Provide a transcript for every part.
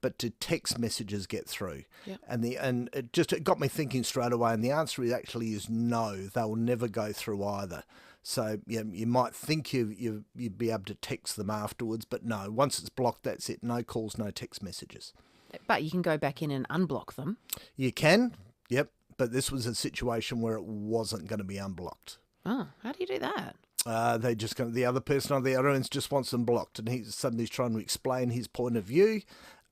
but do text messages get through? Yep. And it got me thinking straight away, and the answer is no, they'll never go through either. So you might think you'd be able to text them afterwards, but no, once it's blocked, that's it. No calls, no text messages. But you can go back in and unblock them. You can, yep, but this was a situation where it wasn't going to be unblocked. Oh, how do you do that? The other person on the other end just wants them blocked, and somebody's trying to explain his point of view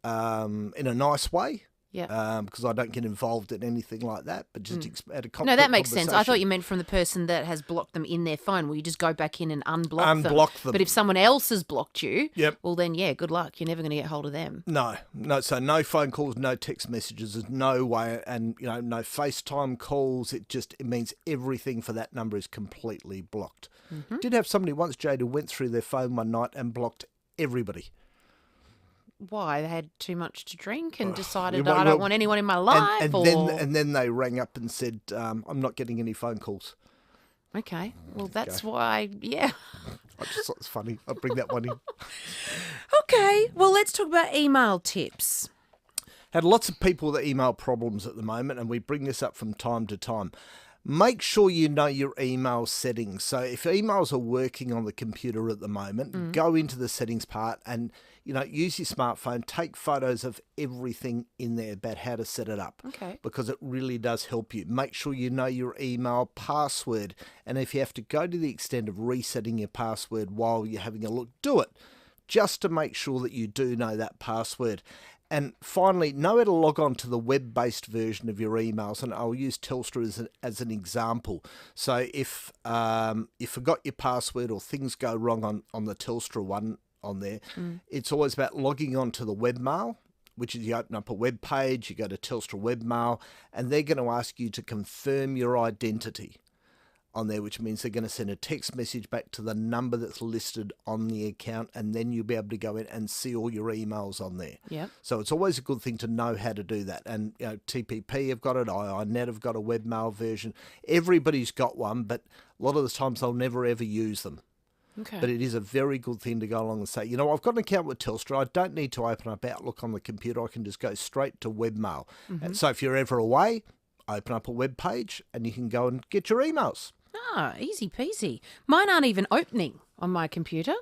in a nice way. Yeah. Because I don't get involved in anything like that, but just at a No, that makes sense. I thought you meant from the person that has blocked them in their phone. Well, you just go back in and unblock them. But if someone else has blocked you, well then, yeah, good luck. You're never going to get hold of them. No. So no phone calls, no text messages. There's no way, and no FaceTime calls. It means everything for that number is completely blocked. Mm-hmm. Did have somebody once, Jade, who went through their phone one night and blocked everybody. Why? They had too much to drink and decided I don't want anyone in my life? And then they rang up and said, I'm not getting any phone calls. Okay. Well, that's why, yeah. I just thought it was funny. I'll bring that one in. Okay. Well, let's talk about email tips. Had lots of people with email problems at the moment, and we bring this up from time to time. Make sure you know your email settings. So if emails are working on the computer at the moment, go into the settings part and, use your smartphone, take photos of everything in there about how to set it up. Okay. Because it really does help you. Make sure you know your email password. And if you have to go to the extent of resetting your password while you're having a look, do it. Just to make sure that you do know that password. And finally, know how to log on to the web-based version of your emails, and I'll use Telstra as an example. So if you forgot your password or things go wrong on the Telstra one on there, it's always about logging on to the webmail, which is you open up a web page, you go to Telstra webmail, and they're going to ask you to confirm your identity on there, which means they're going to send a text message back to the number that's listed on the account, and then you'll be able to go in and see all your emails on there. Yeah. So it's always a good thing to know how to do that. And TPP have got it, IINet have got a webmail version. Everybody's got one, but a lot of the times they'll never ever use them. Okay. But it is a very good thing to go along and say, I've got an account with Telstra. I don't need to open up Outlook on the computer. I can just go straight to webmail. And so if you're ever away, open up a web page and you can go and get your emails. Ah, easy peasy. Mine aren't even opening on my computer.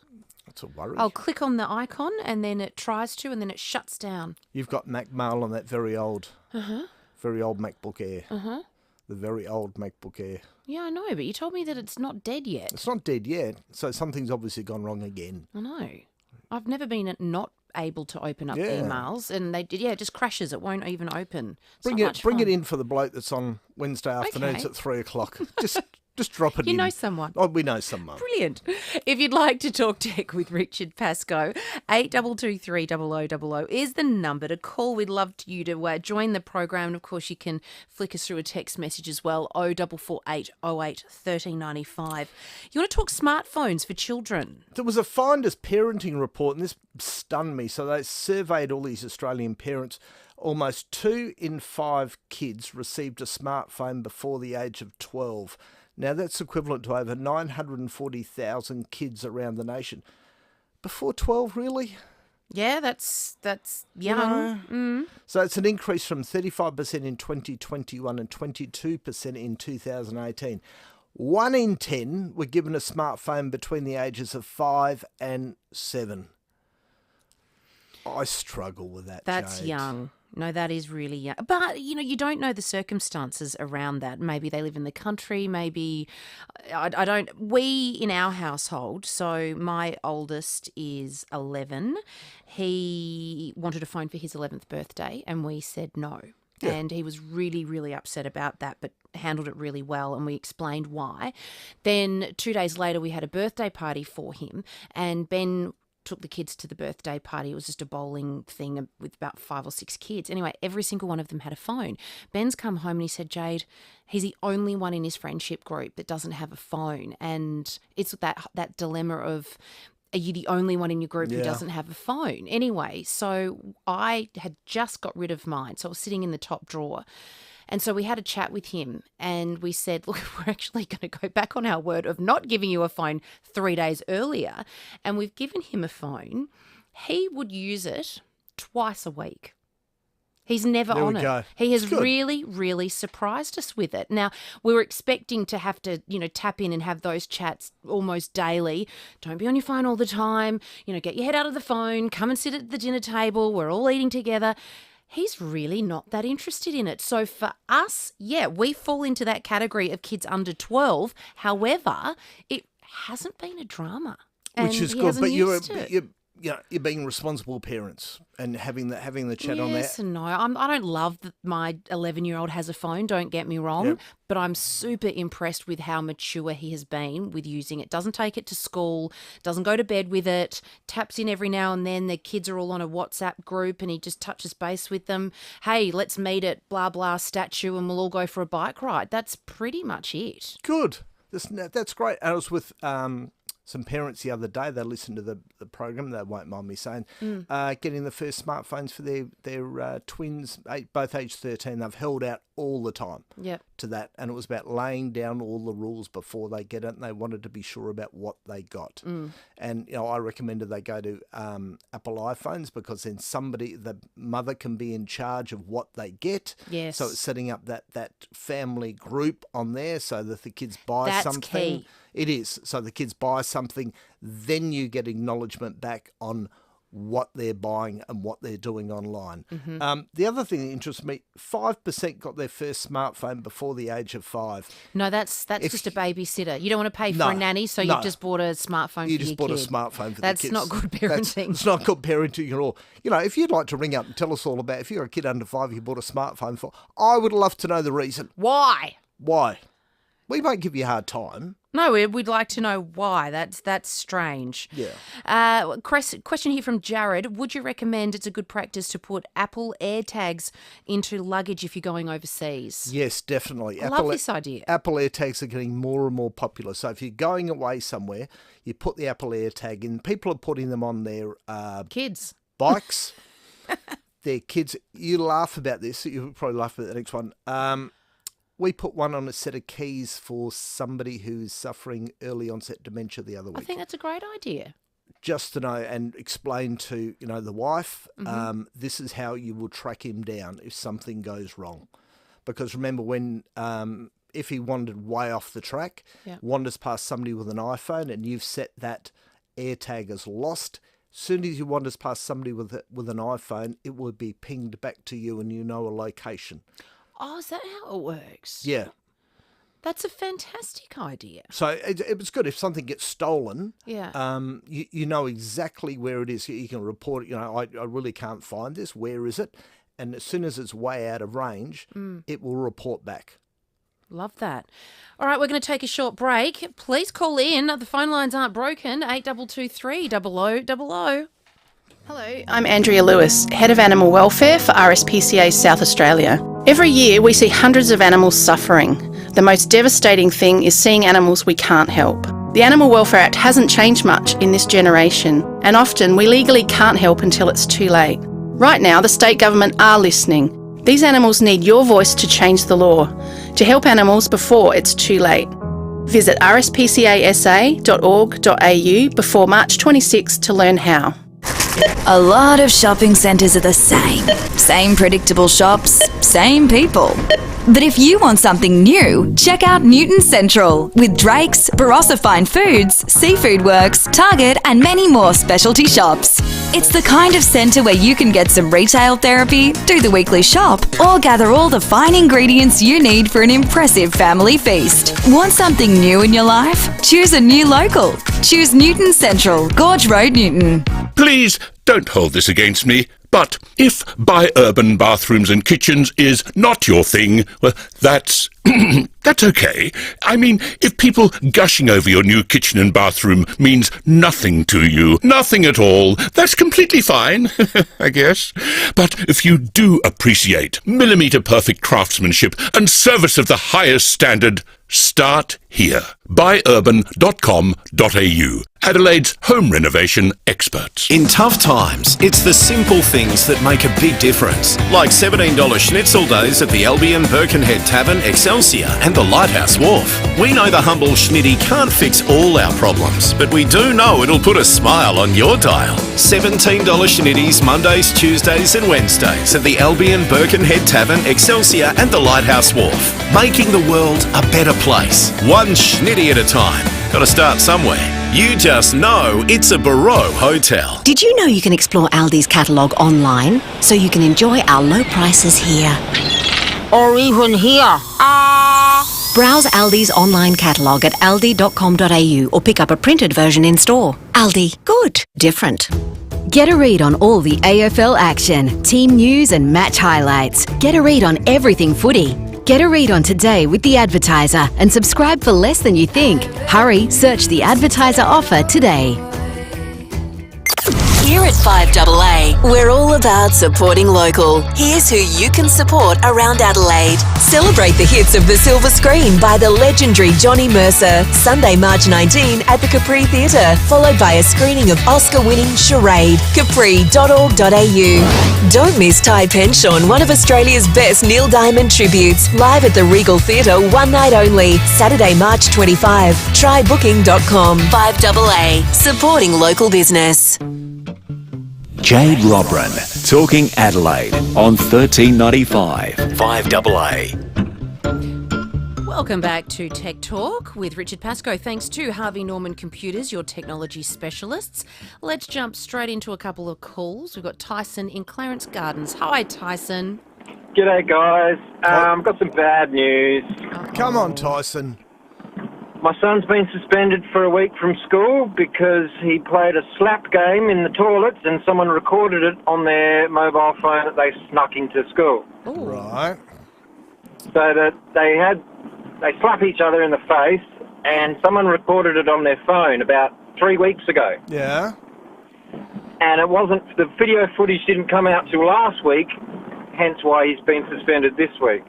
That's a worry. I'll click on the icon and then it tries to and then it shuts down. You've got Mac Mail on that very old MacBook Air. The very old MacBook Air. Yeah, I know, but you told me that it's not dead yet. It's not dead yet, so something's obviously gone wrong again. I know. I've never been not able to open up emails, and it just crashes. It won't even open. Bring it in for the bloke that's on Wednesday afternoons at 3:00. Just drop it in. You know someone. Oh, we know someone. Brilliant. If you'd like to talk tech with Richard Pascoe, 8223 0000 is the number to call. We'd love you to join the program. And, of course, you can flick us through a text message as well, 0448 08 1395. You want to talk smartphones for children? There was a Finder's parenting report, and this stunned me. So they surveyed all these Australian parents. Almost 2 in 5 kids received a smartphone before the age of 12. Now, that's equivalent to over 940,000 kids around the nation. Before 12, really? Yeah, that's young. So it's an increase from 35% in 2021 and 22% in 2018. 1 in 10 were given a smartphone between the ages of 5 and 7. I struggle with that, That's Jade. young. No, that is really young. But, you don't know the circumstances around that. Maybe they live in the country. Maybe, I don't. We, in our household, so my oldest is 11. He wanted a phone for his 11th birthday and we said no. Yeah. And he was really, really upset about that, but handled it really well, and we explained why. Then 2 days later, we had a birthday party for him, and Ben took the kids to the birthday party. It was just a bowling thing with about 5 or 6 kids. Anyway, every single one of them had a phone. Ben's come home and he said, Jade, he's the only one in his friendship group that doesn't have a phone. And it's that dilemma of, are you the only one in your group who doesn't have a phone? Anyway, so I had just got rid of mine. So I was sitting in the top drawer. And so we had a chat with him and we said, look, we're actually going to go back on our word of not giving you a phone 3 days earlier. And we've given him a phone. He would use it twice a week. He's never There on we it. go. He has It's good. really, really surprised us with it. Now, we were expecting to have to, tap in and have those chats almost daily. Don't be on your phone all the time. Get your head out of the phone. Come and sit at the dinner table. We're all eating together. He's really not that interested in it. So for us, we fall into that category of kids under 12. However, it hasn't been a drama. Which is he good, hasn't but used it. you're being responsible parents and having the chat on Yes there. and no. I don't love that my 11-year-old has a phone, don't get me wrong, Yep. but I'm super impressed with how mature he has been with using it. Doesn't take it to school, doesn't go to bed with it, taps in every now and then. The kids are all on a WhatsApp group and he just touches base with them. Hey, let's meet at blah, blah statue and we'll all go for a bike ride. That's pretty much it. Good. That's great. I was with some parents the other day. They listened to the program. They won't mind me saying, getting the first smartphones for their twins, both age 13. They've held out all the time to that, and it was about laying down all the rules before they get it, and they wanted to be sure about what they got. And I recommended they go to Apple iPhones, because then the mother can be in charge of what they get. Yes. So it's setting up that family group on there so that the kids buy That's something. key. It is. So the kids buy something, then you get acknowledgement back on what they're buying and what they're doing online. The other thing that interests me, 5% got their first smartphone before the age of 5. No, that's just a babysitter. You don't want to pay for a nanny, so no. you've just bought a smartphone for your kid. You just bought a smartphone for That's the kids. not good parenting. It's not good parenting at all. If you'd like to ring up and tell us all about, if you're a kid under 5 you bought a smartphone for, I would love to know the reason. Why? We won't give you a hard time. No, we'd like to know why. That's strange. Yeah. Question here from Jared. Would you recommend it's a good practice to put Apple AirTags into luggage if you're going overseas? Yes, definitely. I love this idea. Apple AirTags are getting more and more popular. So if you're going away somewhere, you put the Apple AirTag in. People are putting them on their Kids. bikes. Their kids. You laugh about this. You'll probably laugh at the next one. We put one on a set of keys for somebody who's suffering early onset dementia the other week. I think that's a great idea. Just to know and explain to the wife, this is how you will track him down if something goes wrong. Because remember when if he wandered way off the track, wanders past somebody with an iPhone, and you've set that AirTag as lost. Soon as you wanders past somebody with an iPhone, it will be pinged back to you, and you know a location. Oh, is that how it works? Yeah. That's a fantastic idea. So it was good if something gets stolen. Yeah. You know exactly where it is. You can report it. I really can't find this. Where is it? And as soon as it's way out of range, it will report back. Love that. All right, we're going to take a short break. Please call in. The phone lines aren't broken. 8223 0000. Hello, I'm Andrea Lewis, Head of Animal Welfare for RSPCA South Australia. Every year we see hundreds of animals suffering. The most devastating thing is seeing animals we can't help. The Animal Welfare Act hasn't changed much in this generation, and often we legally can't help until it's too late. Right now, the state government are listening. These animals need your voice to change the law, to help animals before it's too late. Visit rspcasa.org.au before March 26 to learn how. A lot of shopping centres are the same. Same predictable shops, same people. But if you want something new, check out Newton Central with Drake's, Barossa Fine Foods, Seafood Works, Target and many more specialty shops. It's the kind of centre where you can get some retail therapy, do the weekly shop, or gather all the fine ingredients you need for an impressive family feast. Want something new in your life? Choose a new local. Choose Newton Central, Gorge Road, Newton. Please don't hold this against me, but if bi-urban bathrooms and kitchens is not your thing, well, that's that's okay. I mean, if people gushing over your new kitchen and bathroom means nothing to you, nothing at all, that's completely fine, I guess. But if you do appreciate millimetre-perfect craftsmanship and service of the highest standard, Start here. Buyurban.com.au. Adelaide's home renovation experts. In tough times, it's the simple things that make a big difference. Like $17 schnitzel days at the Albion Birkenhead Tavern, Excelsior and the Lighthouse Wharf. We know the humble schnitty can't fix all our problems, but we do know it'll put a smile on your dial. $17 schnitties Mondays, Tuesdays and Wednesdays at the Albion Birkenhead Tavern, Excelsior and the Lighthouse Wharf. Making the world a better place. One schnitty at a time. Got to start somewhere. You just know it's a Barreau hotel. Did you know you can explore Aldi's catalogue online so you can enjoy our low prices here? Or even here. Browse Aldi's online catalogue at aldi.com.au or pick up a printed version in store. Aldi. Good. Different. Get a read on all the AFL action, team news and match highlights. Get a read on everything footy. Get a read on Today with The Advertiser and subscribe for less than you think. Hurry, search The Advertiser offer today. Here at FIVEAA, we're all about supporting local. Here's who you can support around Adelaide. Celebrate the hits of the silver screen by the legendary Johnny Mercer, Sunday, March 19 at the Capri Theatre, followed by a screening of Oscar-winning Charade, capri.org.au. Don't miss Ty Penshorn, one of Australia's best Neil Diamond tributes, live at the Regal Theatre, one night only, Saturday, March 25. Trybooking.com. FIVEAA, supporting local business. Jade Robran, talking Adelaide on 1395 5AA. Welcome back to Tech Talk with Richard Pascoe. Thanks to Harvey Norman Computers, your technology specialists. Let's jump straight into a couple of calls. We've got Tyson in Clarence Gardens. Hi, Tyson. G'day, guys. Got some bad news. Come on, Tyson. My son's been suspended for a week from school because he played a slap game in the toilets and someone recorded it on their mobile phone that they snuck into school. Ooh. Right. So that they slap each other in the face and someone recorded it on their phone about 3 weeks ago. Yeah. And the video footage didn't come out till last week, hence why he's been suspended this week.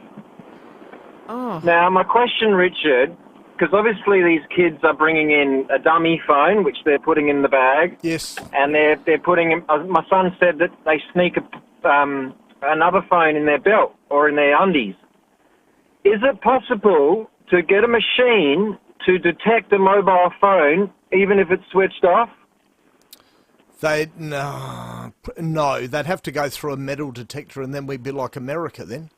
Oh. Now, my question, Richard, because obviously these kids are bringing in a dummy phone, which they're putting in the bag. Yes. And they're putting in, my son said that they sneak another phone in their belt or in their undies. Is it possible to get a machine to detect a mobile phone, even if it's switched off? No, they'd have to go through a metal detector and then we'd be like America then.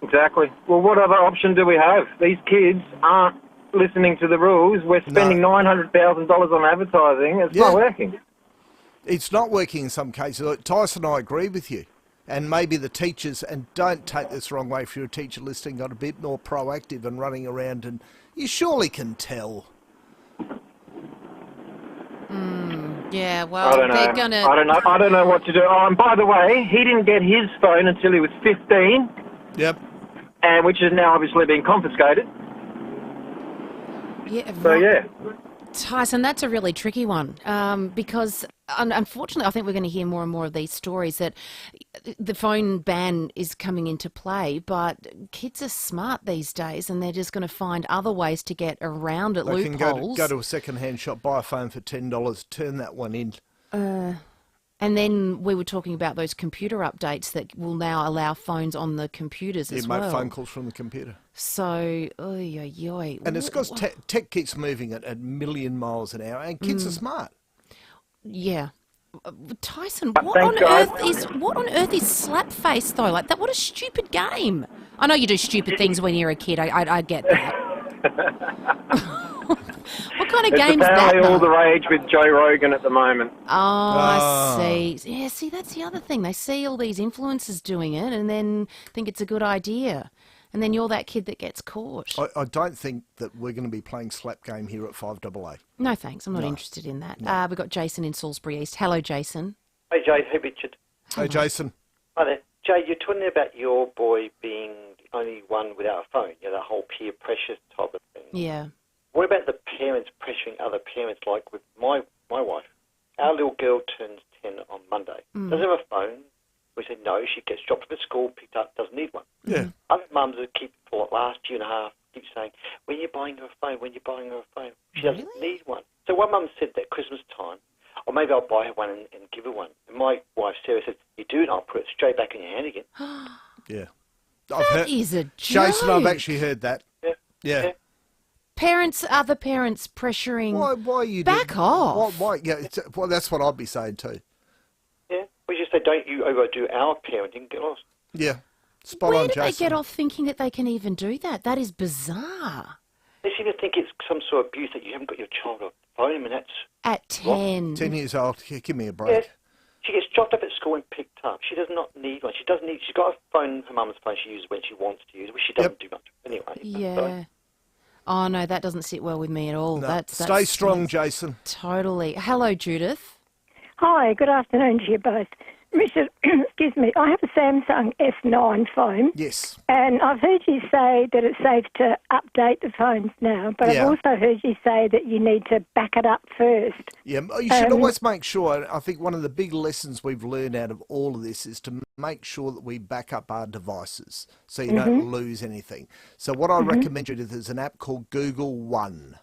Exactly. Well, what other option do we have? These kids aren't listening to the rules. We're spending $900,000 on advertising. It's not working. It's not working in some cases. Tyson, I agree with you. And maybe the teachers, and don't take this the wrong way if you're a teacher listening, got a bit more proactive and running around, and you surely can tell. Yeah, well, I don't know. they're gonna. I don't know what to do. Oh, and by the way, he didn't get his phone until he was 15. Yep. And which is now obviously being confiscated. Yeah. So yeah. Tyson, that's a really tricky one because unfortunately I think we're going to hear more and more of these stories that the phone ban is coming into play, but kids are smart these days and they're just going to find other ways to get around it, loopholes. They can go to a second-hand shop, buy a phone for $10, turn that one in. And then we were talking about those computer updates that will now allow phones on the computers as well. You make phone calls from the computer. So, oy. And it's because tech keeps moving at a million miles an hour, and kids are smart. Yeah. Tyson, what on earth is Slapface though? Like that, what a stupid game. I know you do stupid things when you're a kid. I get that. What kind of game is that? It's apparently all the rage with Joe Rogan at the moment. Oh, I see. Yeah, see, that's the other thing. They see all these influencers doing it and then think it's a good idea. And then you're that kid that gets caught. I don't think that we're going to be playing slap game here at 5AA. No, thanks. I'm not interested in that. No. We've got Jason in Salisbury East. Hello, Jason. Hey, Jade. Hey, Richard. Hey, Jason. Hi there. Jade, you're talking about your boy being the only one without a phone, that whole peer pressure type of thing. Yeah. What about the parents pressuring other parents, like with my wife? Our little girl turns 10 on Monday. Doesn't have a phone. We said no, she gets dropped off at school, picked up, doesn't need one. Yeah. Other mums that keep for last year and a half, keeps saying, when you're buying her a phone, when you're buying her a phone. She doesn't need one. So one mum said that Christmas time, or maybe I'll buy her one and give her one. And my wife, Sarah, said, you do, and I'll put it straight back in your hand again. Yeah. That is a joke. Jason, I've actually heard that. Yeah. Other parents pressuring. Why are you back off? Why? Yeah. Well, that's what I'd be saying too. Yeah. We just say, don't you overdo our parenting. Get lost. Yeah. Spot Where on, do Jason. they get off thinking that they can even do that? That is bizarre. They seem to think it's some sort of abuse that you haven't got your child on the phone, and that's at 10. 10 years old. Yeah, give me a break. Yeah. She gets dropped up at school and picked up. She does not need one. She's got a phone, her mum's phone she uses when she wants to use it, which she doesn't do much anyway. Yeah. Oh, no, that doesn't sit well with me at all. No. Stay strong, Jason. Totally. Hello, Judith. Hi, good afternoon to you both. Richard, excuse me, I have a Samsung S9 phone. Yes. And I've heard you say that it's safe to update the phones now, but I've also heard you say that you need to back it up first. Yeah, you should always make sure, and I think one of the big lessons we've learned out of all of this is to make sure that we back up our devices so you don't lose anything. So what I recommend you do, there's an app called Google One.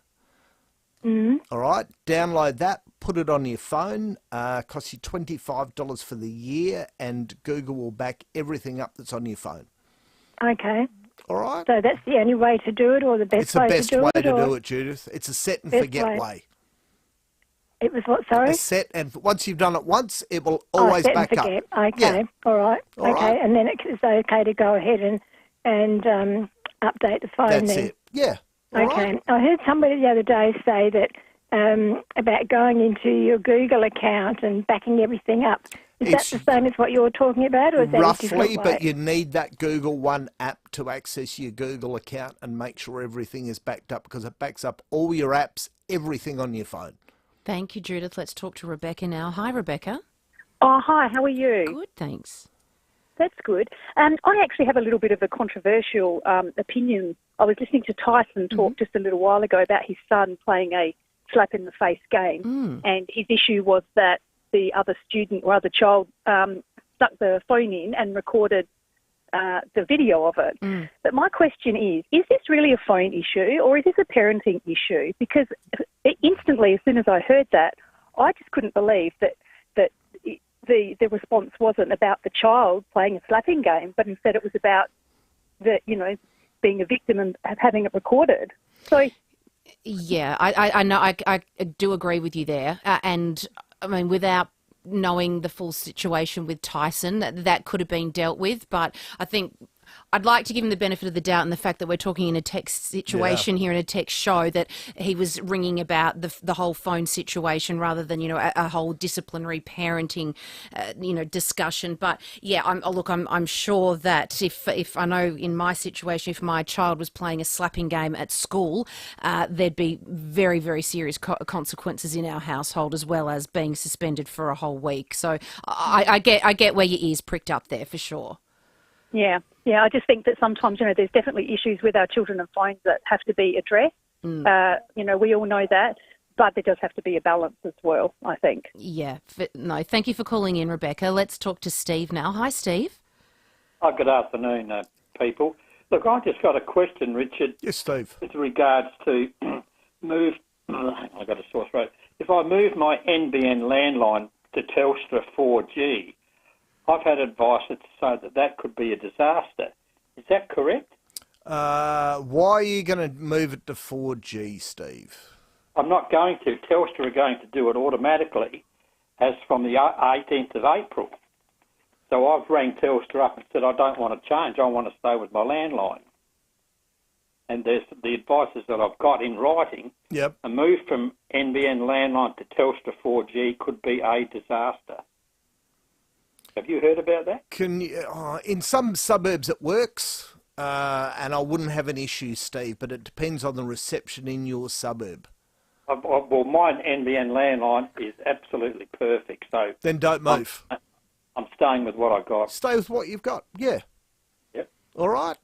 All right, download that, put it on your phone, costs you $25 for the year, and Google will back everything up that's on your phone. Okay. All right. So that's the only way to do it, or the best way to do it? It's the best way to do it, Judith. It's a set and forget way. It was what, sorry? A set, and once you've done it once, it will always set back and up. forget. Okay, Yeah. all right. All okay, right. and then it's okay to go ahead and update the phone That's then. it. Yeah. Okay. Right. I heard somebody the other day say that about going into your Google account and backing everything up. Is that the same as what you're talking about, or is that a different Roughly, way? but you need that Google One app to access your Google account and make sure everything is backed up, because it backs up all your apps, everything on your phone. Thank you, Judith. Let's talk to Rebecca now. Hi, Rebecca. Oh, hi. How are you? Good, thanks. That's good. I actually have a little bit of a controversial opinion. I was listening to Tyson talk just a little while ago about his son playing a slap-in-the-face game, and his issue was that the other student or other child stuck the phone in and recorded the video of it. But my question is this really a phone issue, or is this a parenting issue? Because instantly, as soon as I heard that, I just couldn't believe that the response wasn't about the child playing a slapping game, but instead it was about being a victim and having it recorded. So, yeah, I know. I do agree with you there, and I mean, without knowing the full situation with Tyson, that could have been dealt with, but I think I'd like to give him the benefit of the doubt in the fact that we're talking in a text situation here, in a text show, that he was ringing about the whole phone situation rather than, a whole disciplinary parenting, discussion. But yeah, I'm sure that if I know in my situation, if my child was playing a slapping game at school, there'd be very, very serious consequences in our household, as well as being suspended for a whole week. So I get where your ears pricked up there for sure. Yeah, I just think that sometimes, there's definitely issues with our children and phones that have to be addressed. We all know that, but there does have to be a balance as well, I think. Yeah, no, thank you for calling in, Rebecca. Let's talk to Steve now. Hi, Steve. Oh, good afternoon, people. Look, I just got a question, Richard. Yes, Steve. With regards to I've got a sore throat. If I move my NBN landline to Telstra 4G, I've had advice that say that could be a disaster. Is that correct? Why are you going to move it to 4G, Steve? I'm not going to. Telstra are going to do it automatically as from the 18th of April. So I've rang Telstra up and said I don't want to change. I want to stay with my landline. And there's the advices that I've got in writing. Yep. A move from NBN landline to Telstra 4G could be a disaster. Have you heard about that? In some suburbs it works, and I wouldn't have an issue, Steve, but it depends on the reception in your suburb. Well, my NBN landline is absolutely perfect, so... Then don't move. I'm staying with what I got. Stay with what you've got, yeah. Yep. All right.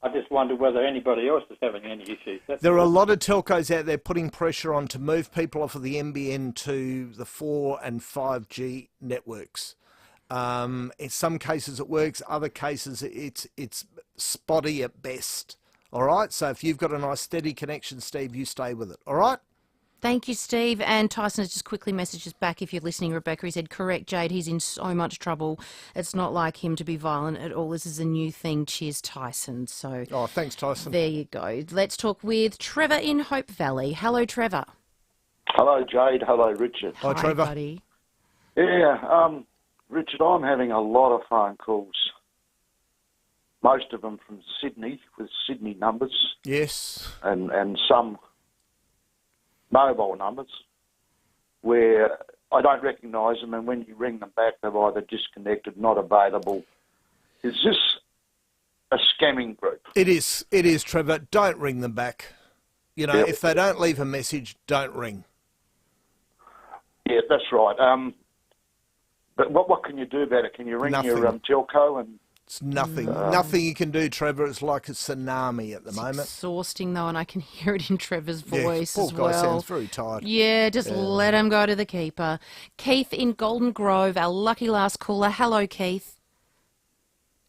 I just wonder whether anybody else is having any issues. There are a lot of telcos out there putting pressure on to move people off of the NBN to the 4 and 5G networks. In some cases it works, other cases it's spotty at best. All right, so if you've got a nice steady connection, Steve, you stay with it. All right? Thank you, Steve. And Tyson has just quickly messaged us back, if you're listening, Rebecca. He said, correct, Jade, he's in so much trouble. It's not like him to be violent at all. This is a new thing. Cheers, Tyson. So, oh, thanks, Tyson. There you go. Let's talk with Trevor in Hope Valley. Hello, Trevor. Hello, Jade. Hello, Richard. Hi, Trevor. Buddy. Yeah, Richard, I'm having a lot of phone calls. Most of them from Sydney, with Sydney numbers. Yes. And some mobile numbers where I don't recognise them, and when you ring them back, they're either disconnected, not available. Is this a scamming group? It is, Trevor. Don't ring them back. You know, if they don't leave a message, don't ring. Yeah, that's right. But what can you do about it? Can you ring your telco and... It's nothing. Nothing you can do, Trevor. It's like a tsunami at the moment. It's exhausting, though, and I can hear it in Trevor's voice as well. Poor guy sounds very tired. Yeah, just let him go to the keeper. Keith in Golden Grove, our lucky last caller. Hello, Keith.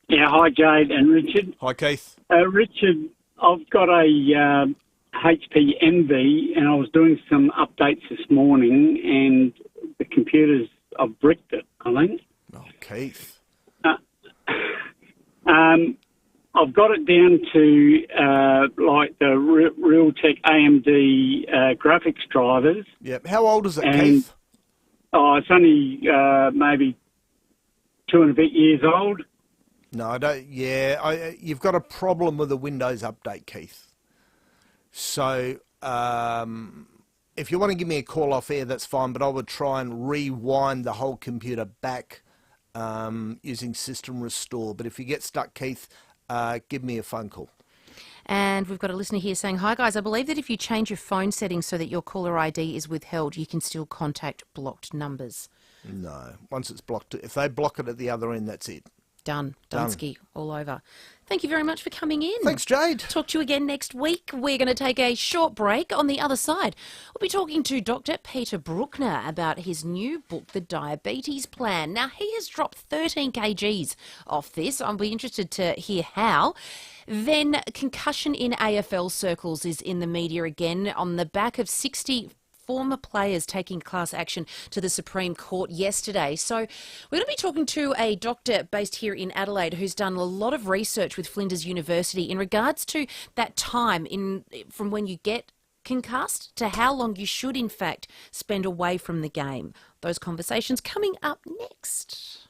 Yeah, hi, Jade and Richard. Hi, Keith. Richard, I've got a HP Envy, and I was doing some updates this morning, and the computers, I've bricked it, I think. Oh, Keith. I've got it down to like the Realtek AMD graphics drivers. Yep. How old is it, Keith? Oh, it's only maybe 2 and a bit years old. No, I don't. Yeah, you've got a problem with the Windows update, Keith. So if you want to give me a call off air, that's fine, but I would try and rewind the whole computer back using System Restore. But if you get stuck, Keith, give me a phone call. And we've got a listener here saying, hi guys, I believe that if you change your phone settings so that your caller ID is withheld, you can still contact blocked numbers. No, once it's blocked, if they block it at the other end, that's it. Done. Dunsky, all over. Thank you very much for coming in. Thanks, Jade. Talk to you again next week. We're going to take a short break. On the other side, we'll be talking to Dr. Peter Bruckner about his new book, The Diabetes Plan. Now, he has dropped 13 kgs off this. I'll be interested to hear how. Then concussion in AFL circles is in the media again on the back of 60 former players taking class action to the Supreme Court yesterday. So we're going to be talking to a doctor based here in Adelaide who's done a lot of research with Flinders University in regards to that time from when you get concussed to how long you should in fact spend away from the game. Those conversations coming up next.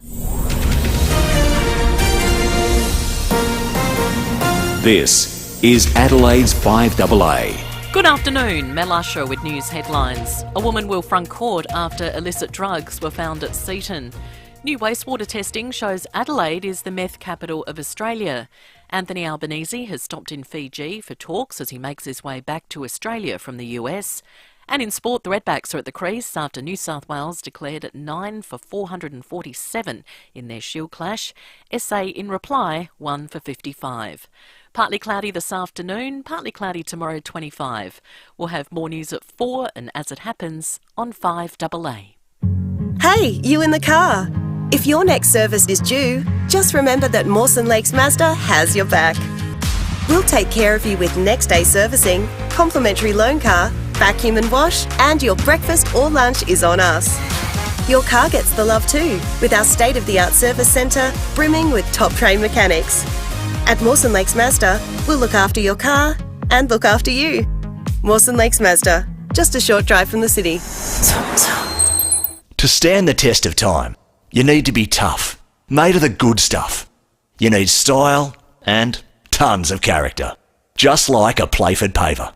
This is Adelaide's 5AA. Good afternoon, Mel Usher with news headlines. A woman will front court after illicit drugs were found at Seaton. New wastewater testing shows Adelaide is the meth capital of Australia. Anthony Albanese has stopped in Fiji for talks as he makes his way back to Australia from the US. And in sport, the Redbacks are at the crease after New South Wales declared at 9 for 447 in their Shield clash. SA in reply, 1 for 55. Partly cloudy this afternoon, partly cloudy tomorrow 25. We'll have more news at 4 and as it happens on 5AA. Hey, you in the car. If your next service is due, just remember that Mawson Lakes Mazda has your back. We'll take care of you with next day servicing, complimentary loan car, vacuum and wash, and your breakfast or lunch is on us. Your car gets the love too, with our state-of-the-art service centre brimming with top-trained mechanics. At Mawson Lakes Mazda, we'll look after your car and look after you. Mawson Lakes Mazda, just a short drive from the city. To stand the test of time, you need to be tough, made of the good stuff. You need style and tons of character, just like a Playford paver.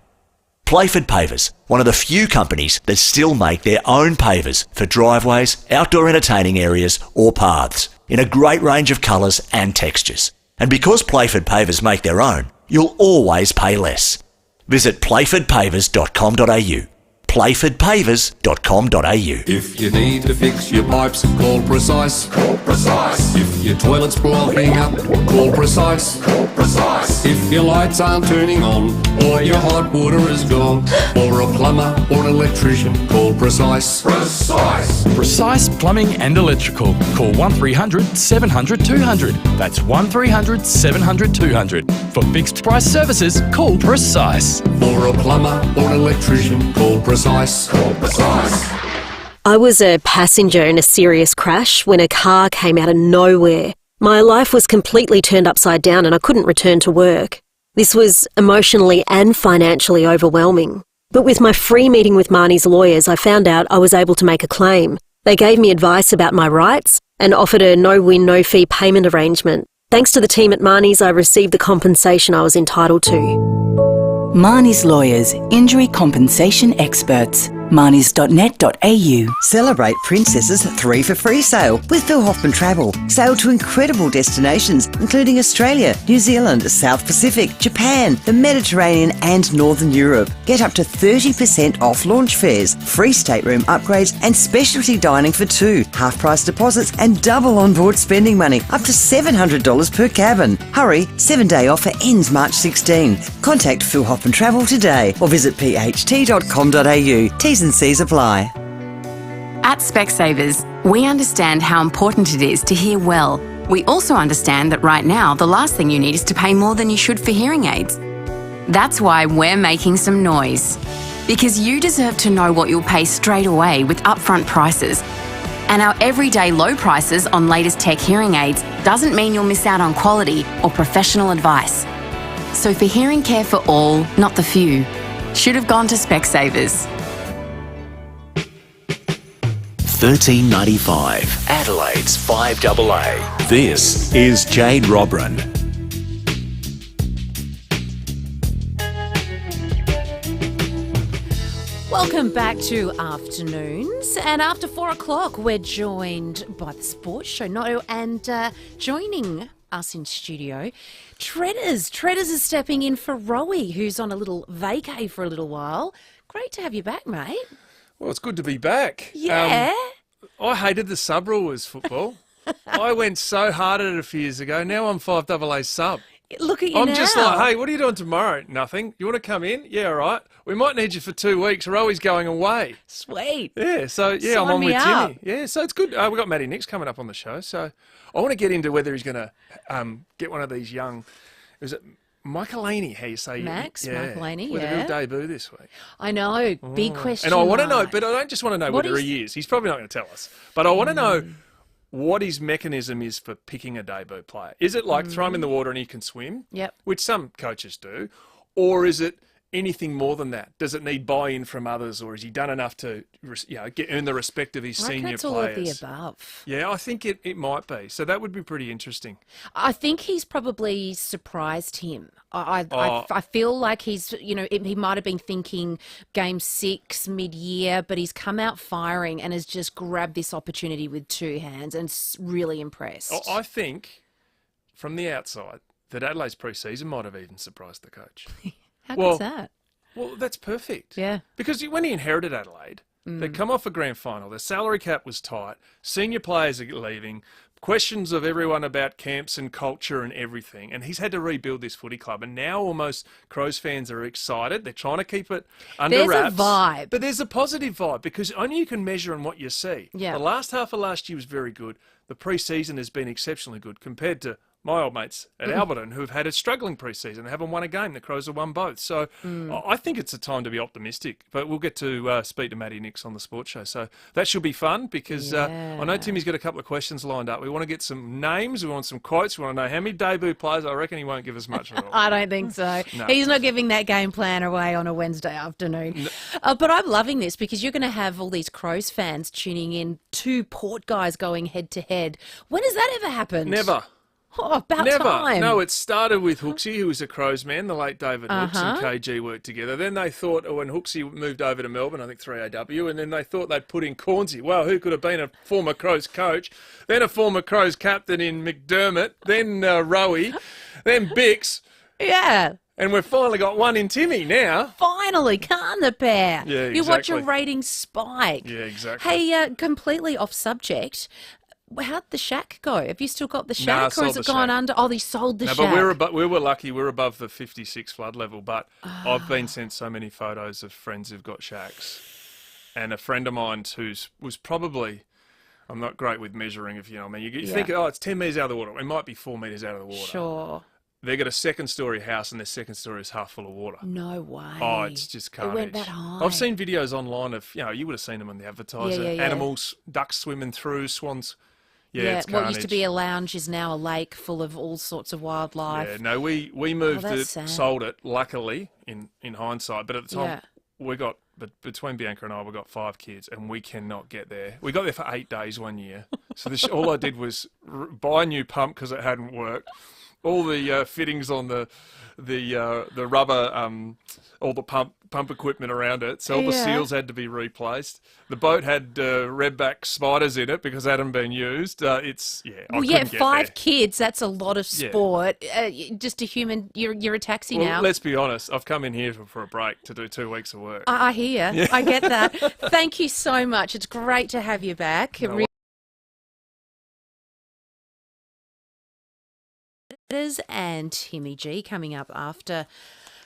Playford Pavers, one of the few companies that still make their own pavers for driveways, outdoor entertaining areas or paths in a great range of colours and textures. And because Playford Pavers make their own, you'll always pay less. Visit playfordpavers.com.au. playfordpavers.com.au. If you need to fix your pipes, call Precise. Call Precise. If your toilet's blocking up, call Precise. Call Precise. If your lights aren't turning on, or your hot water is gone, or a plumber or an electrician, call Precise. Precise. Precise Plumbing and Electrical. Call 1300 700 200. That's 1300 700 200. For fixed price services, call Precise. For a plumber or an electrician, call Precise. Call Precise. I was a passenger in a serious crash when a car came out of nowhere. My life was completely turned upside down and I couldn't return to work. This was emotionally and financially overwhelming. But with my free meeting with Marnie's lawyers, I found out I was able to make a claim. They gave me advice about my rights and offered a no-win, no-fee payment arrangement. Thanks to the team at Marnie's, I received the compensation I was entitled to. Marnie's Lawyers, injury compensation experts. marnies.net.au. Celebrate Princess's 3 for Free sale with Phil Hoffman Travel. Sail to incredible destinations including Australia, New Zealand, South Pacific, Japan, the Mediterranean and Northern Europe. Get up to 30% off launch fares, free stateroom upgrades and specialty dining for 2, half-price deposits and double on-board spending money, up to $700 per cabin. Hurry, 7-day offer ends March 16. Contact Phil Hoffman Travel today or visit pht.com.au. T's and C's apply. At Specsavers, we understand how important it is to hear well. We also understand that right now, the last thing you need is to pay more than you should for hearing aids. That's why we're making some noise. Because you deserve to know what you'll pay straight away with upfront prices. And our everyday low prices on latest tech hearing aids doesn't mean you'll miss out on quality or professional advice. So for hearing care for all, not the few, should have gone to Specsavers. $13.95. Adelaide's FIVEAA. This is Jade Robran. Welcome back to Afternoons. And after 4 o'clock, we're joined by the Sports Show, Noto, and joining us in studio, Treaders. Treaders is stepping in for Rowie, who's on a little vacay for a little while. Great to have you back, mate. Well, it's good to be back. Yeah. I hated the sub rule as football. I went so hard at it a few years ago. Now I'm 5AA sub. Look at you I'm now. just like, hey, what are you doing tomorrow? Nothing. You want to come in? Yeah, all right. We might need you for 2 weeks. Rowie's going away. Sweet. Yeah, so yeah, Sign I'm on me with up. Jimmy. Yeah, so it's good. We've got Matty Nix coming up on the show. So I want to get into whether he's going to get one of these young, is it Michaelini, how you say? Max, Michaelini, with yeah. a real debut this week. I know, big question. And I want to know, mark. but I don't just want to know What whether is- he is. He's probably not going to tell us. But I want to know what his mechanism is for picking a debut player. Is it like throw him in the water and he can swim? Yep. Which some coaches do. Or is it anything more than that? Does it need buy-in from others, or has he done enough to earn the respect of his I reckon senior it's all of players? the above. Yeah, I think it might be. So that would be pretty interesting. I think he's probably surprised him. I feel like he's, he might have been thinking game 6 mid-year, but he's come out firing and has just grabbed this opportunity with 2 hands and really impressed. I think, from the outside, that Adelaide's pre-season might have even surprised the coach. How good's that? Well, that's perfect. Yeah. Because when he inherited Adelaide, they'd come off a grand final, their salary cap was tight, senior players are leaving, questions of everyone about camps and culture and everything, and he's had to rebuild this footy club, and now almost Crows fans are excited. They're trying to keep it under There's wraps. a vibe. But there's a positive vibe, because only you can measure on what you see. Yeah. The last half of last year was very good. The pre-season has been exceptionally good compared to my old mates at Alberton, who have had a struggling pre-season. They haven't won a game. The Crows have won both. So I think it's a time to be optimistic. But we'll get to speak to Matty Nix on the Sports Show. So that should be fun, because I know Timmy's got a couple of questions lined up. We want to get some names. We want some quotes. We want to know how many debut players. I reckon he won't give us much at all. I don't think so. No. He's not giving that game plan away on a Wednesday afternoon. But I'm loving this, because you're going to have all these Crows fans tuning in, 2 Port guys going head-to-head. When has that ever happened? Never. Oh, about Never. time. No, it started with Hooksy, who was a Crows man. The late David Hooks and KG worked together. Then they thought, when Hooksy moved over to Melbourne, I think 3AW, and then they thought they'd put in Cornsey. Well, who could have been a former Crows coach? Then a former Crows captain in McDermott. Then Rowie. Then Bix. Yeah. And we've finally got one in Timmy now. Finally, can't the pair? Yeah, You watch your exactly. ratings spike. Yeah, exactly. Hey, completely off subject. How'd the shack go? Have you still got the Nah, shack, or has sold it the gone shack. under? Oh, they sold the No, shack. but we were lucky. We were above the 56 flood level. But I've been sent so many photos of friends who've got shacks, and a friend of mine was probably. I'm not great with measuring, if you know what I mean. You think, oh, it's 10 metres out of the water. It might be 4 metres out of the water. Sure. They've got a second-storey house, and their second story is half full of water. No way. Oh, it's just carnage. It went that high. I've seen videos online of, you would have seen them on the advertiser. Yeah. Animals, ducks swimming through, swans. Yeah, it's what carnage. used to be a lounge is now a lake full of all sorts of wildlife. Yeah, no, we moved that's it, sad. sold it, luckily, in hindsight. But at the time, Yeah. we got, between Bianca and I, we got 5 kids, and we cannot get there. We got there for 8 days one year. So all I did was buy a new pump because it hadn't worked. All the fittings on the rubber, all the pump equipment around it. So all the seals had to be replaced. The boat had redback spiders in it because it hadn't been used. Well, I 5 kids, that's a lot of sport. Just a human, you're a taxi now. Let's be honest, I've come in here for a break to do 2 weeks of work. I hear. Yeah. I get that. Thank you so much. It's great to have you back. And Timmy G coming up after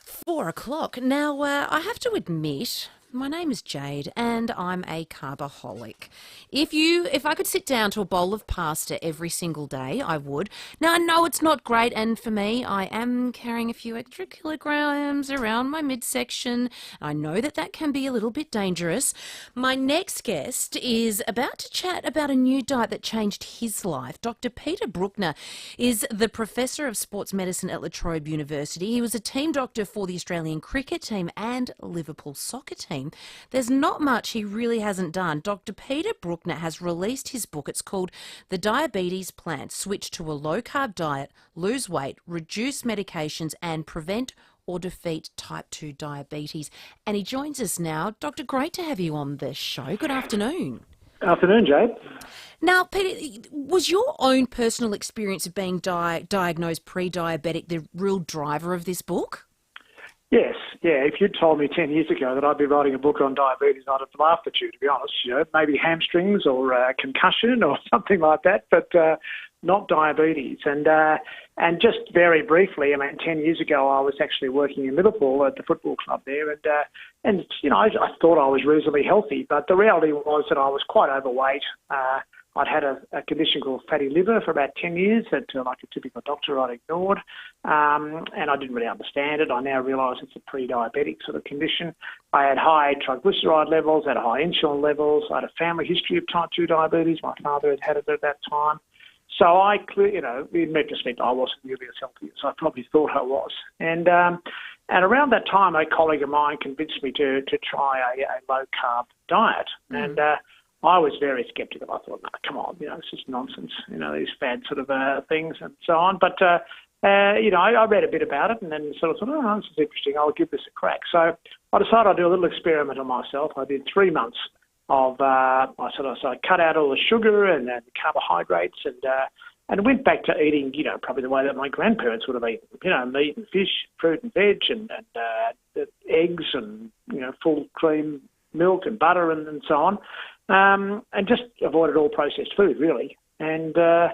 4 o'clock. Now, I have to admit, my name is Jade and I'm a carbaholic. If I could sit down to a bowl of pasta every single day, I would. Now, I know it's not great, and for me, I am carrying a few extra kilograms around my midsection. I know that can be a little bit dangerous. My next guest is about to chat about a new diet that changed his life. Dr. Peter Bruckner is the Professor of Sports Medicine at La Trobe University. He was a team doctor for the Australian cricket team and Liverpool soccer team. There's not much he really hasn't done. Dr. Peter Bruckner has released his book. It's called The Diabetes Plan: Switch to a Low-Carb Diet, Lose Weight, Reduce Medications and Prevent or Defeat Type 2 Diabetes. And he joins us now. Doctor, great to have you on the show. Good afternoon. Afternoon, Jade. Now, Peter, was your own personal experience of being diagnosed pre-diabetic the real driver of this book? Yes, yeah. If you'd told me 10 years ago that I'd be writing a book on diabetes, I'd have laughed at you, to be honest. Maybe hamstrings or concussion or something like that, but not diabetes. And just very briefly, 10 years ago, I was actually working in Liverpool at the football club there, and I thought I was reasonably healthy, but the reality was that I was quite overweight. I'd had a condition called fatty liver for about 10 years that, like a typical doctor, I'd ignored, and I didn't really understand it. I now realise it's a pre-diabetic sort of condition. I had high triglyceride levels, had high insulin levels. I had a family history of type 2 diabetes. My father had had it at that time. So in retrospect, I wasn't nearly as healthy as I probably thought I was. And around that time, a colleague of mine convinced me to try a low-carb diet. And I was very sceptical. I thought, no, come on, it's just nonsense, these fad sort of things and so on. But, I read a bit about it and then sort of thought, oh, this is interesting. I'll give this a crack. So I decided I'd do a little experiment on myself. I did 3 months of, I cut out all the sugar and the carbohydrates and went back to eating, probably the way that my grandparents would have eaten, meat and fish, fruit and veg and eggs and, full cream milk and butter and so on. And just avoided all processed food, really. And the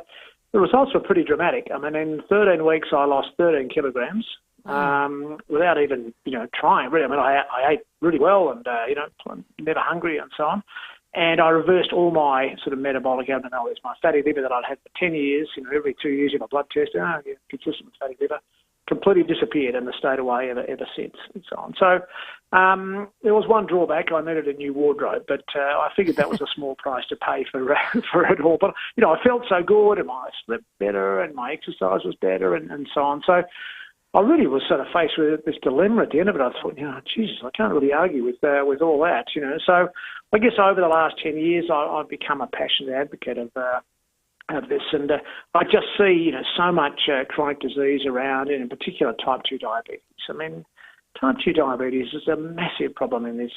results were pretty dramatic. In 13 weeks, I lost 13 kilograms without even, trying, really. I ate really well and, I'm never hungry and so on. And I reversed all my sort of metabolic abnormalities. My fatty liver that I'd had for 10 years, every 2 years in a blood test, consistent with fatty liver, completely disappeared and has stayed away ever since and so on. So there was one drawback. I needed a new wardrobe, but I figured that was a small price to pay for it all. But, I felt so good and I slept better and my exercise was better and so on. So I really was sort of faced with this dilemma at the end of it. I thought, Jesus, I can't really argue with all that, So I guess over the last 10 years, I've become a passionate advocate of this, and I just see, so much chronic disease around, and in particular type 2 diabetes. Type 2 diabetes is a massive problem in this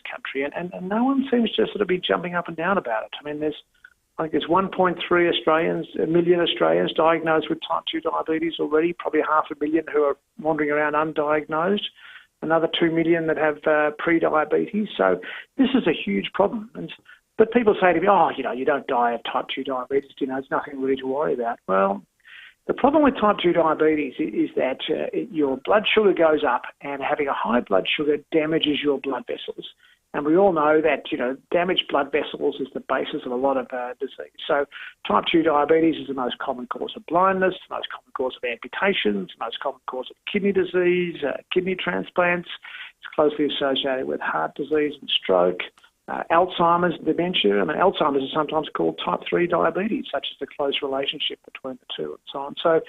country, and no one seems to sort of be jumping up and down about it. There's I think there's 1.3 million Australians diagnosed with type 2 diabetes already, probably 500,000 who are wandering around undiagnosed, another 2 million that have pre-diabetes. So this is a huge problem. But people say to me, oh, you don't die of type 2 diabetes, it's nothing really to worry about. Well, the problem with type 2 diabetes is that your blood sugar goes up, and having a high blood sugar damages your blood vessels. And we all know that, damaged blood vessels is the basis of a lot of disease. So type 2 diabetes is the most common cause of blindness, the most common cause of amputations, the most common cause of kidney disease, kidney transplants. It's closely associated with heart disease and stroke. Alzheimer's, dementia. Alzheimer's is sometimes called type 3 diabetes, such as the close relationship between the two and so on. So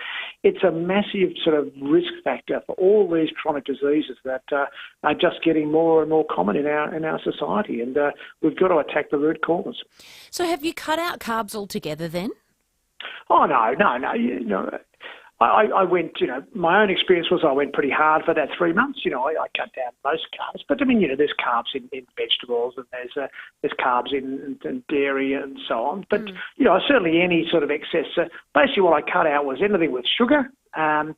it's a massive sort of risk factor for all these chronic diseases that are just getting more and more common in our society, and we've got to attack the root cause. So have you cut out carbs altogether then? Oh, no. I went, my own experience was I went pretty hard for that 3 months. I cut down most carbs. But, there's carbs in vegetables, and there's carbs in dairy and so on. But, certainly any sort of excess. Basically what I cut out was anything with sugar. And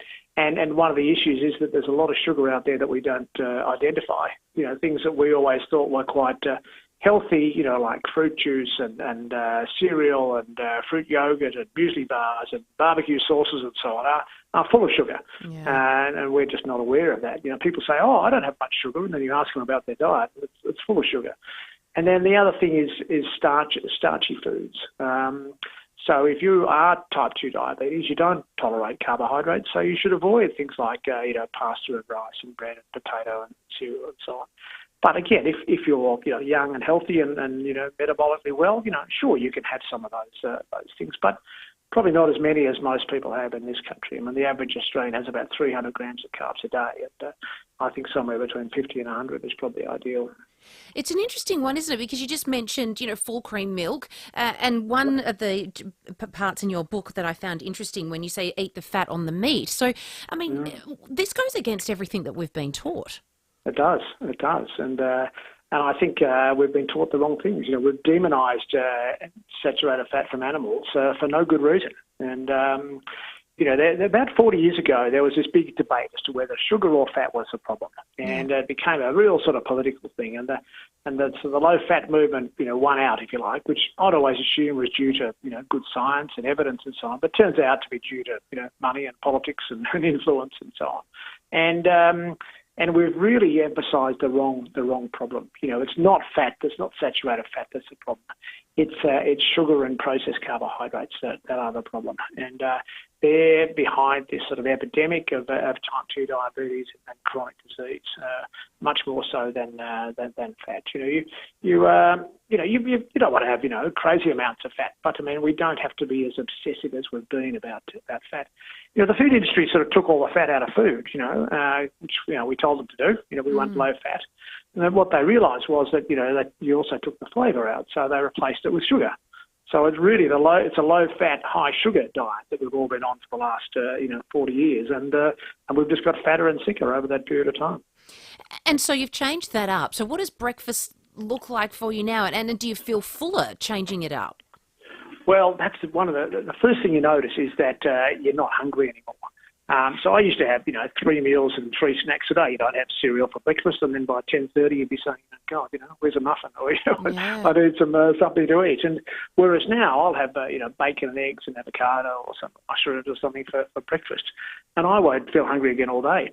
one of the issues is that there's a lot of sugar out there that we don't identify. Things that we always thought were quite healthy, like fruit juice and cereal and fruit yogurt and muesli bars and barbecue sauces and so on are full of sugar. Yeah. And we're just not aware of that. People say, oh, I don't have much sugar, and then you ask them about their diet, it's full of sugar. And then the other thing is starchy foods. So if you are type 2 diabetes, you don't tolerate carbohydrates, so you should avoid things like pasta and rice and bread and potato and cereal and so on. But again, if you're young and healthy and metabolically well, sure, you can have some of those things, but probably not as many as most people have in this country. The average Australian has about 300 grams of carbs a day, and I think somewhere between 50 and 100 is probably ideal. It's an interesting one, isn't it? Because you just mentioned, full cream milk, and one of the parts in your book that I found interesting when you say eat the fat on the meat. So, this goes against everything that we've been taught. It does, and I think we've been taught the wrong things. We've demonised saturated fat from animals for no good reason. And about 40 years ago, there was this big debate as to whether sugar or fat was the problem, and it became a real sort of political thing. And the low-fat movement, won out, if you like, which I'd always assume was due to good science and evidence and so on, but turns out to be due to money and politics and influence and so on. And we've really emphasised the wrong problem. It's not fat. It's not saturated fat that's the problem. It's sugar and processed carbohydrates that are the problem. And they're behind this sort of epidemic of type 2 diabetes and chronic disease, much more so than fat. You don't want to have crazy amounts of fat, but we don't have to be as obsessive as we've been about fat. The food industry sort of took all the fat out of food, which we told them to do. We want low fat. And then what they realised was that that you also took the flavour out, so they replaced it with sugar. So it's really it's a low-fat, high-sugar diet that we've all been on for the last 40 years, and we've just got fatter and sicker over that period of time. And so you've changed that up. So what does breakfast look like for you now, and do you feel fuller changing it up? Well, that's one of the first thing you notice is that you're not hungry anymore. So I used to have 3 meals and 3 snacks a day. I'd have cereal for breakfast, and then by 10:30 you'd be saying, God, where's a muffin? Or I need some something to eat. And whereas now I'll have bacon and eggs and avocado or some mushrooms or something for breakfast, and I won't feel hungry again all day.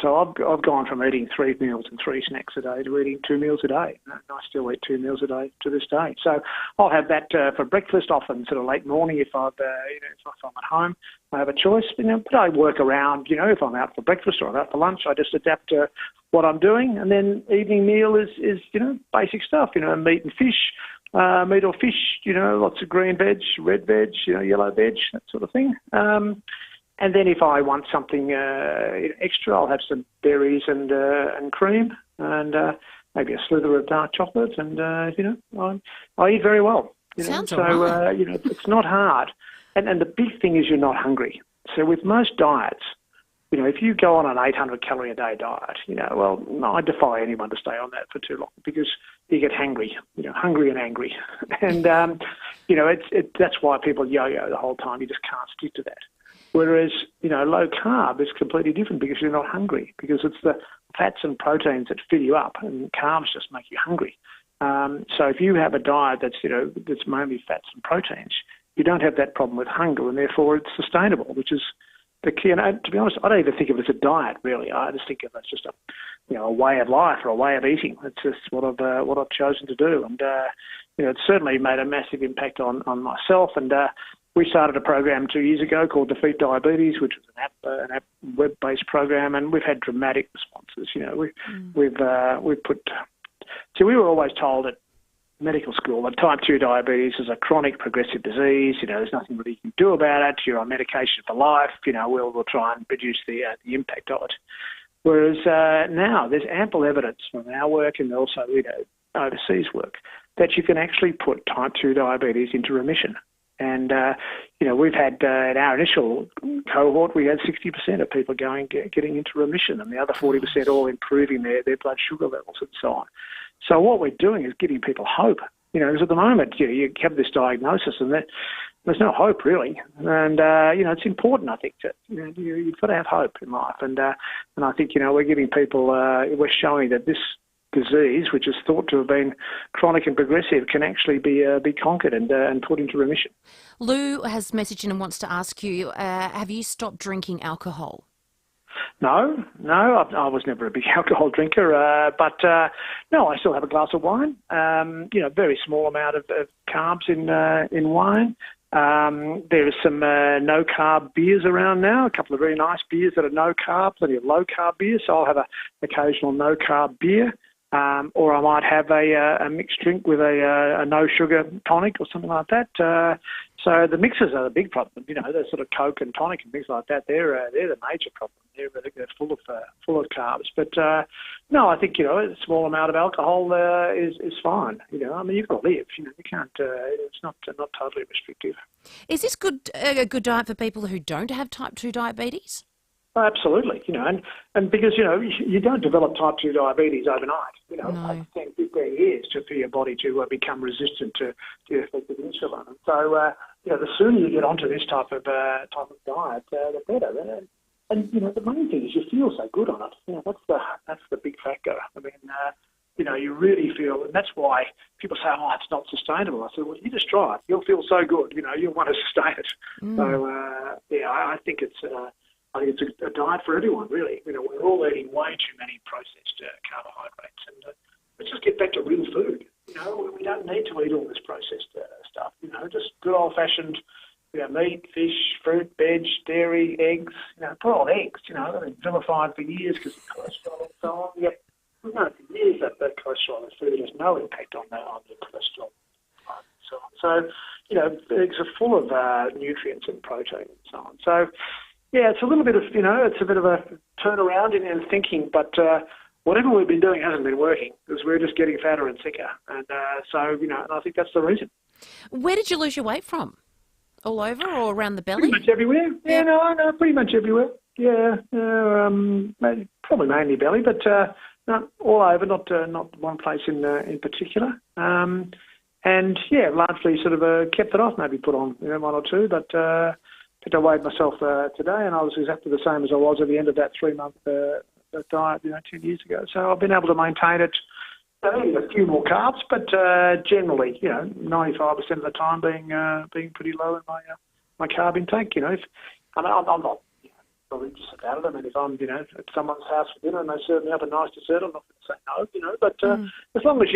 So I've gone from eating 3 meals and 3 snacks a day to eating 2 meals a day. And I still eat 2 meals a day to this day. So I'll have that for breakfast, often sort of late morning if I'm at home. I have a choice, but I work around. If I'm out for breakfast or I'm out for lunch, I just adapt to what I'm doing. And then evening meal is basic stuff. Meat and fish, meat or fish. Lots of green veg, red veg, yellow veg, that sort of thing. And then if I want something extra, I'll have some berries and cream and maybe a slither of dark chocolate. And I eat very well. Sounds so right. It's not hard. And the big thing is you're not hungry. So with most diets, if you go on an 800 calorie a day diet, I defy anyone to stay on that for too long because you get hungry, hungry and angry. And that's why people yo-yo the whole time. You just can't stick to that. Whereas, low carb is completely different because you're not hungry, because it's the fats and proteins that fill you up, and carbs just make you hungry. So if you have a diet that's mainly fats and proteins, you don't have that problem with hunger, and therefore it's sustainable, which is the key. And to be honest, I don't even think of it as a diet, really. I just think of it as just a way of life or a way of eating. It's just what I've chosen to do, and it's certainly made a massive impact on myself. And we started a program 2 years ago called Defeat Diabetes, which was an app web-based program, and we've had dramatic responses. We've put. See, we were always told at medical school that type 2 diabetes is a chronic progressive disease. There's nothing really you can do about it. You're on medication for life. We'll try and reduce the impact of it. Whereas now there's ample evidence from our work and also overseas work that you can actually put type 2 diabetes into remission. And, we've had, in our initial cohort, we had 60% of people getting into remission, and the other 40% all improving their blood sugar levels and so on. So what we're doing is giving people hope, because at the moment, you have this diagnosis and there's no hope really. And, it's important, I think, that you've got to have hope in life. And I think, we're giving people, we're showing that this disease, which is thought to have been chronic and progressive, can actually be conquered and put into remission. Lou has messaged in and wants to ask you, have you stopped drinking alcohol? No, I was never a big alcohol drinker, but no, I still have a glass of wine. Very small amount of carbs in wine. There are some no-carb beers around now, a couple of very nice beers that are no-carb, plenty of low-carb beers, so I'll have an occasional no-carb beer. Or I might have a mixed drink with a no-sugar tonic or something like that. So the mixers are the big problem. The sort of Coke and tonic and things like that. They're the major problem. They're full of carbs. But no, I think a small amount of alcohol is fine. You've got to live. You can't. It's not totally restrictive. Is this a good diet for people who don't have type 2 diabetes? Absolutely, and because, you don't develop type 2 diabetes overnight, No. 10, 15 years for your body to become resistant to the effect of insulin. And so, the sooner you get onto this type of diet, the better. And the main thing is you feel so good on it. That's the big factor. You really feel, and that's why people say, oh, it's not sustainable. I said, well, you just try it. You'll feel so good, you'll want to sustain it. So, I think it's a diet for everyone, really. We're all eating way too many processed carbohydrates, and let's just get back to real food. We don't need to eat all this processed stuff. Just good old-fashioned, meat, fish, fruit, veg, dairy, eggs. Poor old eggs. They've been vilified for years because of cholesterol and so on. Yet we've known for years that cholesterol in food has no impact on the cholesterol. So eggs are full of nutrients and protein and so on. So. Yeah, it's a little bit of, it's a bit of a turnaround in thinking, but whatever we've been doing hasn't been working because we're just getting fatter and thicker. And so, and I think that's the reason. Where did you lose your weight from? All over or around the belly? Pretty much everywhere. Yeah, no, pretty much everywhere. Yeah, probably mainly belly, but no, all over, not one place in particular. And yeah, largely sort of kept it off, maybe put on 1 or 2, but... I weighed myself today, and I was exactly the same as I was at the end of that 3-month diet, 10 years ago. So I've been able to maintain it, a few more carbs, but generally, 95% of the time being pretty low in my carb intake. I'm not religious about it. I mean, if I'm at someone's house for dinner and they serve me up a nice dessert, I'm not going to say no. But as long as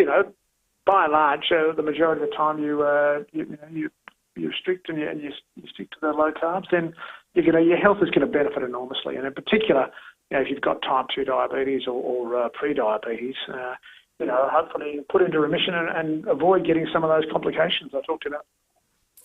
by and large, the majority of the time you're strict and you stick to the low carbs, then your health is going to benefit enormously. And in particular, if you've got type 2 diabetes or pre-diabetes, hopefully put into remission and avoid getting some of those complications I talked about.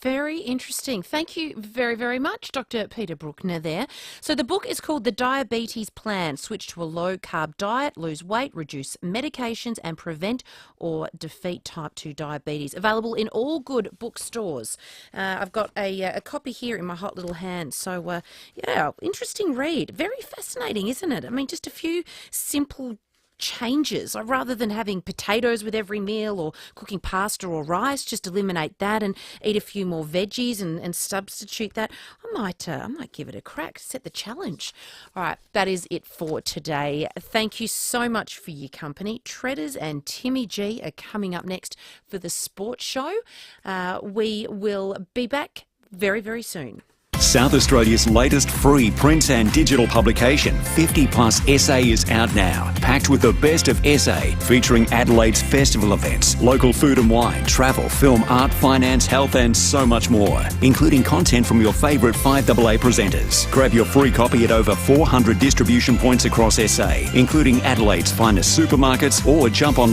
Very interesting. Thank you very, very much, Dr. Peter Bruckner there. So the book is called The Diabetes Plan. Switch to a low-carb diet, lose weight, reduce medications and prevent or defeat type 2 diabetes. Available in all good bookstores. I've got a copy here in my hot little hand. So, interesting read. Very fascinating, isn't it? I mean, just a few simple changes. Rather than having potatoes with every meal or cooking pasta or rice, just eliminate that and eat a few more veggies and substitute that. I might give it a crack, set the challenge. All right, that is it for today. Thank you so much for your company. Treaders and Timmy G are coming up next for the sports show. We will be back very, very soon. South Australia's latest free print and digital publication, 50 Plus SA, is out now. Packed with the best of SA, featuring Adelaide's festival events, local food and wine, travel, film, art, finance, health and so much more, including content from your favourite 5AA presenters. Grab your free copy at over 400 distribution points across SA, including Adelaide's finest supermarkets, or jump online